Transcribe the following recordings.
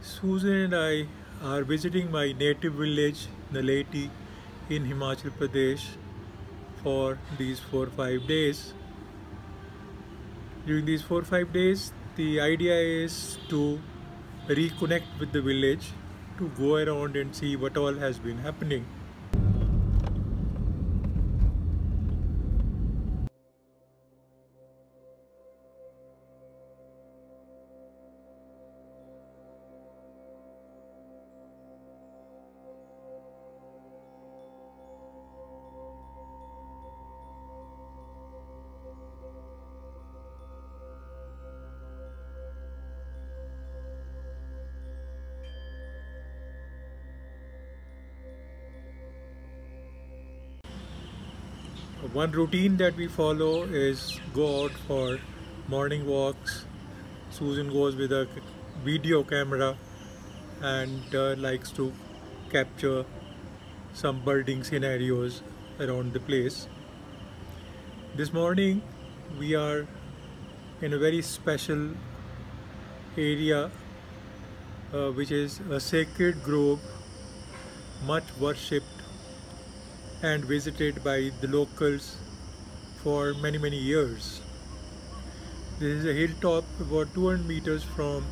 Susan and I are visiting my native village, Naleti, in Himachal Pradesh for these 4 or 5 days. During these 4 or 5 days, the idea is to reconnect with the village, to go around and see what all has been happening. One routine that we follow is go out for morning walks. Susan goes with a video camera and likes to capture some birding scenarios around the place. This morning we are in a very special area which is a sacred grove, much worshipped and visited by the locals for many years. This is a hilltop about 200 meters from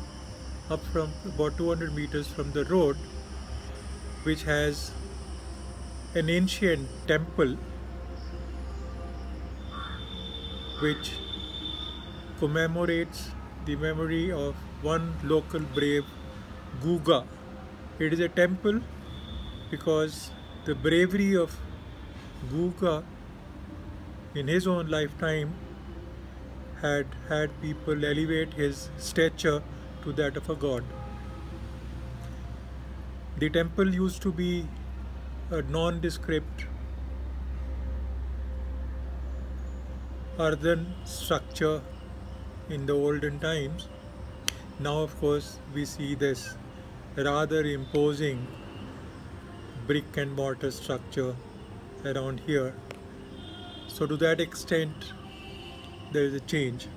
about 200 meters from the road, which has an ancient temple which commemorates the memory of one local brave, Guga. It is a temple because the bravery of Guga in his own lifetime had people elevate his stature to that of a god. The temple used to be a nondescript earthen structure in the olden times. Now of course we see this rather imposing brick and mortar structure around here. So to that extent there is a change.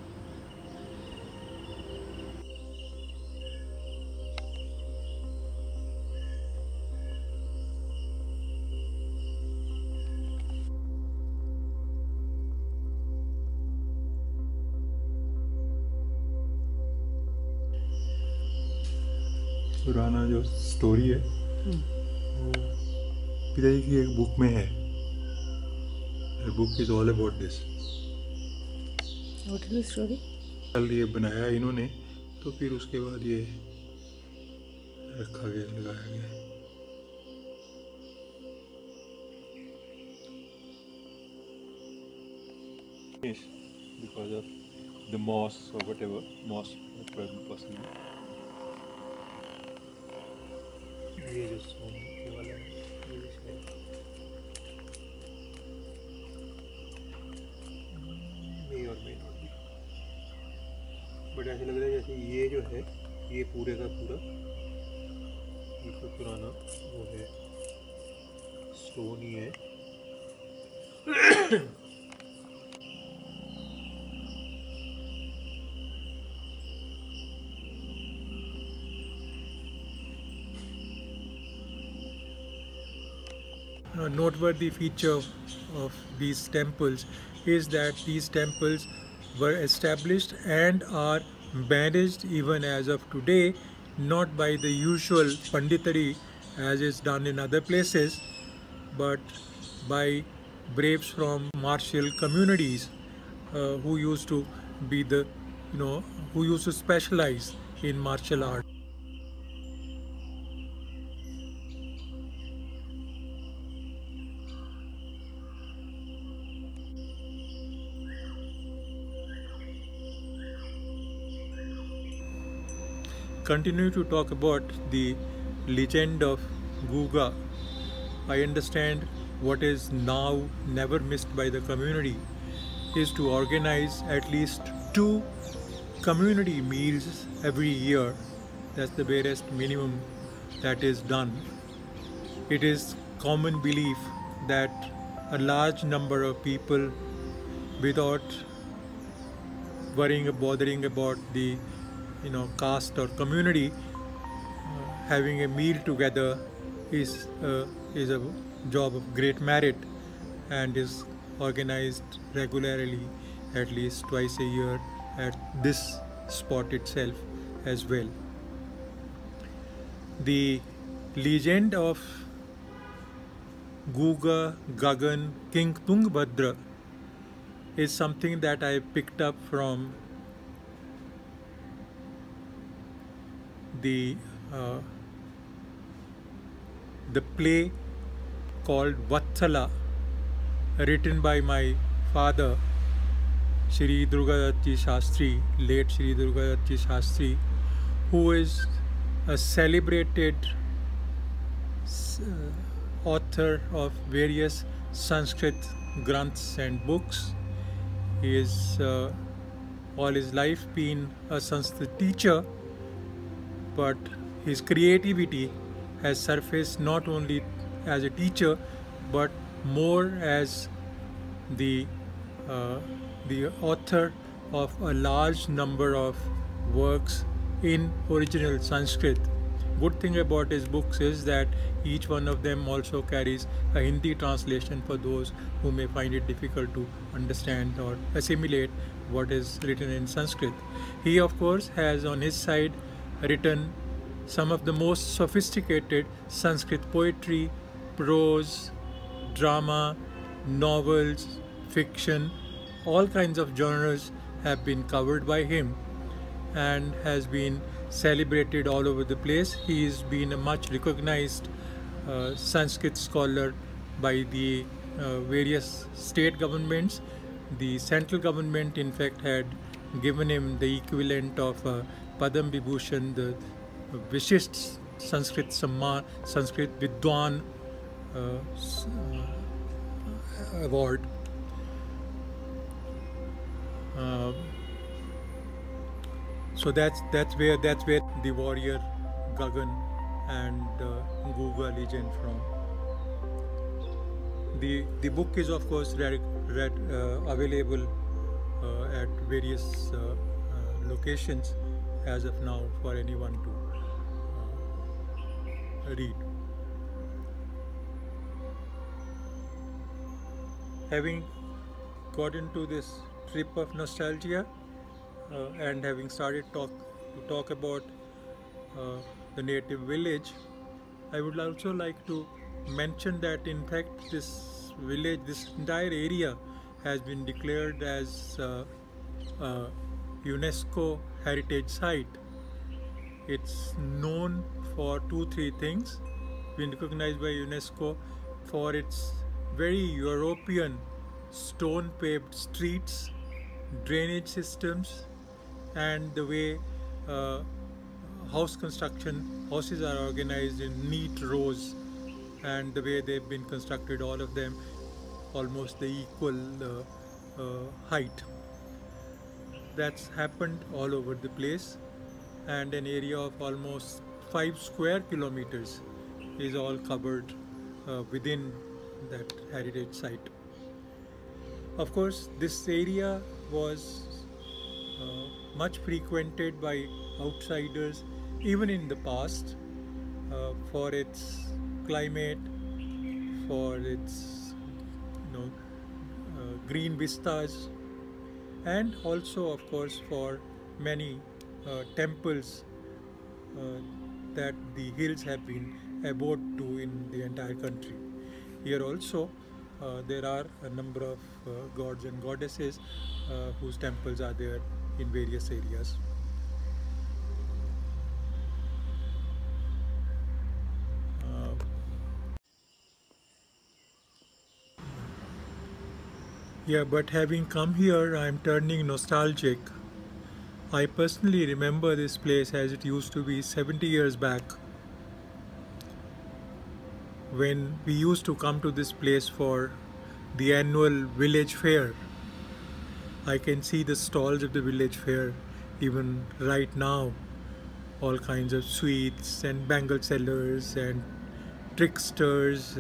पुराना जो story है वो पिताजी की एक book में है. The book is all about this. What is the story? कल ये बनाया इन्होंने तो फिर उसके बाद ये रखा गया, लगाया गया. Because of the moss or whatever moss possibly. ये जो सोने वाला है मे और मे नॉट बी, बट ऐसे लग रहा है जैसे ये जो है ये पूरे का पूरा बिल्कुल पुराना वो है, स्टोन ही है. A noteworthy feature of these temples is that these temples were established and are managed even as of today, not by the usual panditari as is done in other places, but by braves from martial communities who used to be the, who used to specialize in martial art. Continue to talk about the legend of Guga. I understand what is now never missed by the community is to organize at least 2 community meals every year. That's the barest minimum that is done. It is common belief that a large number of people, without bothering about the caste or community, having a meal together is is a job of great merit and is organized regularly at least twice a year at this spot itself as well. The legend of Guga Gagan King Tungabhadra is something that I picked up from the uh, the play called Vatsala, written by my father, Shri Durgadatti Shastri, late Shri Durgadatti Shastri, who is a celebrated author of various Sanskrit granths and books. He is all his life been a Sanskrit teacher, but his creativity has surfaced not only as a teacher but more as the author of a large number of works in original Sanskrit. Good thing about his books is that each one of them also carries a Hindi translation for those who may find it difficult to understand or assimilate what is written in Sanskrit. He of course has on his side written some of the most sophisticated Sanskrit poetry, prose, drama, novels, fiction. All kinds of genres have been covered by him and has been celebrated all over the place. He has been a much recognized Sanskrit scholar by the various state governments. The central government in fact had given him the equivalent of Padam Vibhushan, the Vishisht Sanskrit Samman, Sanskrit Vidwan award. So that's where the warrior Gagan and Guga legend from. The book is of course available at various locations as of now for anyone to read. Having got into this trip of nostalgia and having started to talk about the native village, I would also like to mention that in fact this village, this entire area has been declared as a UNESCO heritage site. It's known for 2-3 things, been recognized by UNESCO for its very European stone paved streets, drainage systems, and the way houses are organized in neat rows, and the way they've been constructed, all of them almost the equal height. That's happened all over the place, and an area of almost 5 square kilometers is all covered within that heritage site. Of course, this area was much frequented by outsiders even in the past for its climate, for its green vistas, and also of course for many temples that the hills have been abode to in the entire country. Here also there are a number of gods and goddesses whose temples are there in various areas. Yeah, but having come here, I am turning nostalgic. I personally remember this place as it used to be 70 years back, when we used to come to this place for the annual village fair. I can see the stalls of the village fair even right now. All kinds of sweets and bangle sellers and tricksters,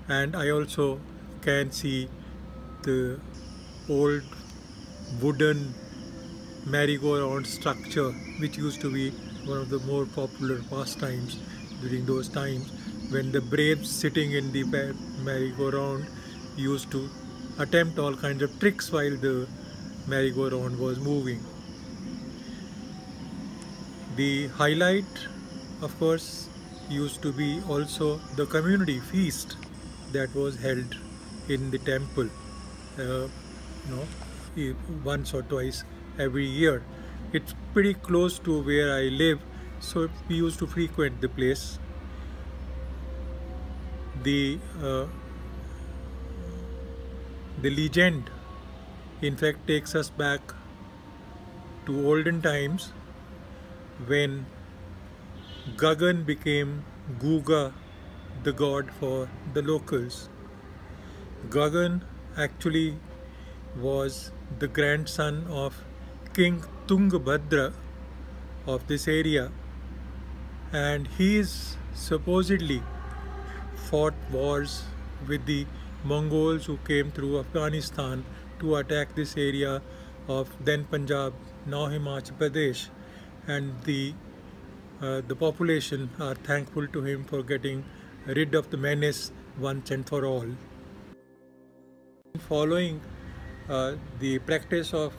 and I also can see the old wooden merry-go-round structure, which used to be one of the more popular pastimes during those times, when the braves sitting in the merry-go-round used to attempt all kinds of tricks while the merry-go-round was moving. The highlight, of course, used to be also the community feast that was held in the temple, once or twice every year. It's pretty close to where I live, so we used to frequent the place. The legend, in fact, takes us back to olden times when Gagan became Guga, the god for the locals. Gagan actually was the grandson of King Tungabhadra of this area, and he is supposedly fought wars with the Mongols who came through Afghanistan to attack this area of then Punjab, now Himachal Pradesh, and the population are thankful to him for getting rid of the menace once and for all. Following the practice of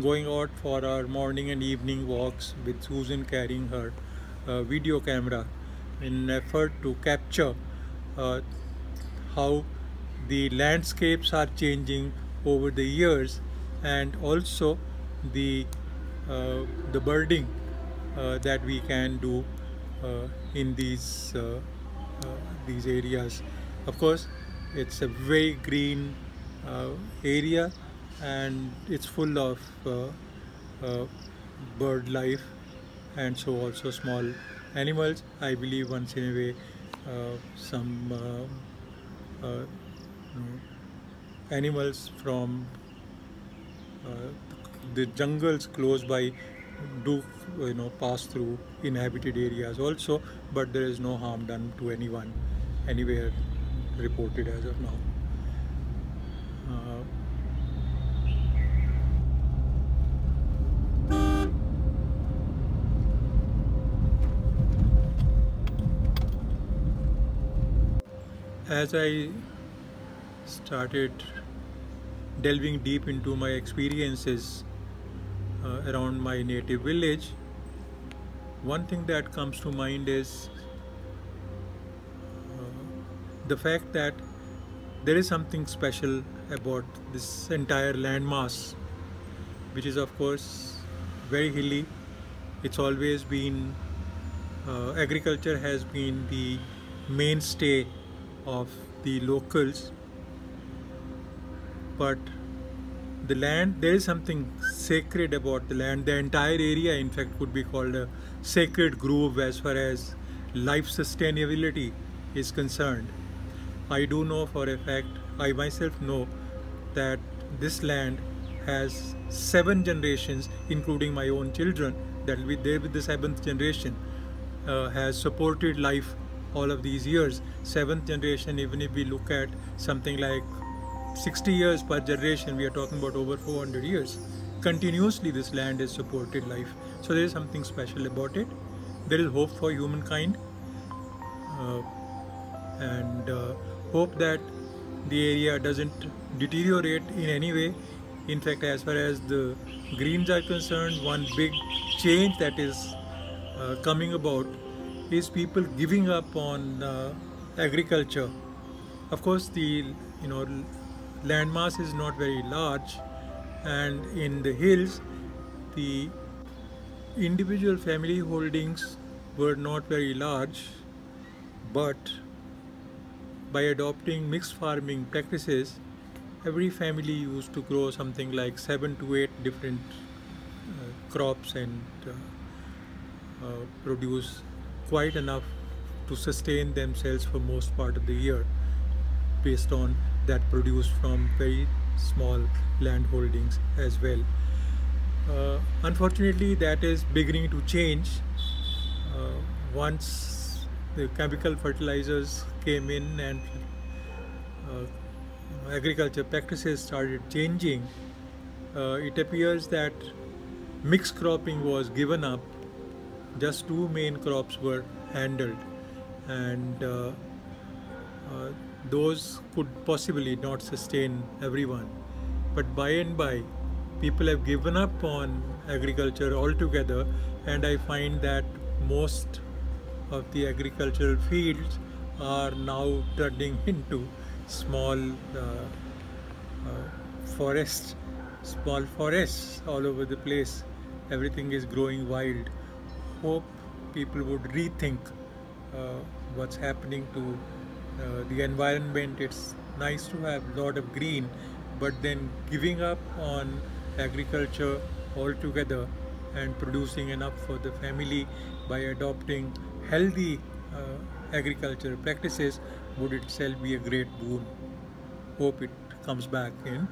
going out for our morning and evening walks with Susan carrying her video camera in an effort to capture how the landscapes are changing over the years, and also the birding that we can do in these areas. Of course, it's a very green area, and it's full of bird life, and so also small animals. I believe once in a way some animals from the jungles close by do pass through inhabited areas also, but there is no harm done to anyone anywhere reported as of now. As I started delving deep into my experiences around my native village, one thing that comes to mind is the fact that there is something special about this entire landmass, which is of course very hilly. It's always been, agriculture has been the mainstay of the locals, but the land, there is something sacred about the land. The entire area in fact could be called a sacred grove as far as life sustainability is concerned. I do know for a fact, I myself know, that this land has 7 generations, including my own children, that will be there with the 7th generation, has supported life all of these years. 7th generation, even if we look at something like 60 years per generation, we are talking about over 400 years. Continuously this land has supported life. So there is something special about it. There is hope for humankind, and hope that the area doesn't deteriorate in any way. In fact, as far as the Greens are concerned, one big change that is coming about is people giving up on agriculture. Of course, the landmass is not very large, and in the hills the individual family holdings were not very large, but by adopting mixed farming practices, every family used to grow something like 7 to 8 different crops and produce quite enough to sustain themselves for most part of the year, based on that produce from very small land holdings as well. Unfortunately, that is beginning to change. Once the chemical fertilizers came in and agriculture practices started changing, it appears that mixed cropping was given up, just two main crops were handled, and those could possibly not sustain everyone. But by and by, people have given up on agriculture altogether, and I find that most of the agricultural fields are now turning into small forests, small forests all over the place. Everything is growing wild. Hope people would rethink what's happening to the environment. It's nice to have a lot of green, but then giving up on agriculture altogether and producing enough for the family by adopting healthy agricultural practices would itself be a great boon. Hope it comes back in